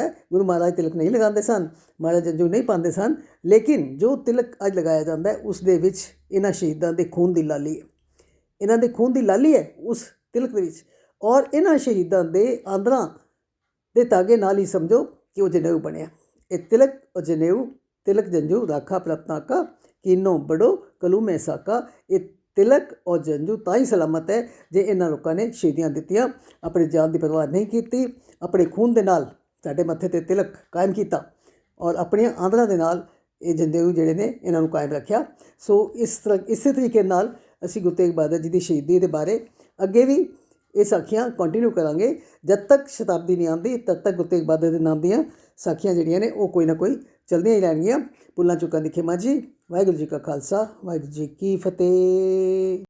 ਹੈ, ਗੁਰੂ ਮਹਾਰਾਜ ਤਿਲਕ ਨਹੀਂ ਲਗਾਉਂਦੇ ਸਨ, ਮਹਾਰਾਜ ਜੰਝੂ ਨਹੀਂ ਪਾਉਂਦੇ ਸਨ, ਲੇਕਿਨ ਜੋ ਤਿਲਕ ਅੱਜ ਲਗਾਇਆ ਜਾਂਦਾ ਹੈ ਉਸ ਦੇ ਵਿੱਚ ਇਹਨਾਂ ਸ਼ਹੀਦਾਂ ਦੇ ਖੂਨ ਦੀ ਲਾਲੀ ਹੈ, ਇਹਨਾਂ ਦੇ ਖੂਨ ਦੀ ਲਾਲੀ ਹੈ ਉਸ ਤਿਲਕ ਦੇ ਵਿੱਚ। ਔਰ ਇਹਨਾਂ ਸ਼ਹੀਦਾਂ ਦੇ ਆਂਦਰਾਂ ਦੇ ਧਾਗੇ ਨਾਲ ਹੀ ਸਮਝੋ ਕਿ ਉਹ ਜਨੇਊ ਬਣਿਆ। ਇਹ ਤਿਲਕ ਔਰ ਜਨੇਊ, ਤਿਲਕ ਜੰਝੂ ਰਾਖਾ ਪ੍ਰਤਨਾਕਾ, ਕੀਨੋ ਬੜੋ ਕਲੂ ਮੈਂ ਸਾਕਾ। ਇਹ ਤਿਲਕ ਔਰ ਜੰਜੂ ਤਾਂ ਹੀ ਸਲਾਮਤ ਹੈ ਜੇ ਇਹਨਾਂ ਲੋਕਾਂ ਨੇ ਸ਼ਹੀਦੀਆਂ ਦਿੱਤੀਆਂ, ਆਪਣੀ ਜਾਨ ਦੀ ਪਰਵਾਹ ਨਹੀਂ ਕੀਤੀ, ਆਪਣੇ ਖੂਨ ਦੇ ਨਾਲ ਸਾਡੇ ਮੱਥੇ 'ਤੇ ਤਿਲਕ ਕਾਇਮ ਕੀਤਾ ਔਰ ਆਪਣੀਆਂ ਆਂਦਰਾਂ ਦੇ ਨਾਲ ਇਹ ਜੰਦੇਊ ਜਿਹੜੇ ਨੇ ਇਹਨਾਂ ਨੂੰ ਕਾਇਮ ਰੱਖਿਆ। ਸੋ ਇਸੇ ਤਰੀਕੇ ਨਾਲ ਅਸੀਂ ਗੁਰੂ ਤੇਗ ਬਹਾਦਰ ਜੀ ਦੀ ਸ਼ਹੀਦੀ ਦੇ ਬਾਰੇ ਅੱਗੇ ਵੀ ਇਹ ਸਾਖੀਆਂ ਕੰਟੀਨਿਊ ਕਰਾਂਗੇ। ਜਦ ਤੱਕ ਸ਼ਤਾਬਦੀ ਨਹੀਂ ਆਉਂਦੀ ਤਦ ਤੱਕ ਗੁਰੂ ਤੇਗ ਬਹਾਦਰ ਦੇ ਨਾਮ ਦੀਆਂ ਸਾਖੀਆਂ ਜਿਹੜੀਆਂ ਨੇ ਉਹ ਕੋਈ ਨਾ ਕੋਈ ਚਲਦੀਆਂ ਹੀ ਰਹਿਣਗੀਆਂ। ਭੁੱਲਾਂ ਚੁੱਕਾਂ ਦੀ ਖਿਮਾ ਜੀ। ਵਾਹਿਗੁਰੂ ਜੀ ਕਾ ਖਾਲਸਾ, ਵਾਹਿਗੁਰੂ ਜੀ ਕੀ ਫਤਿਹ।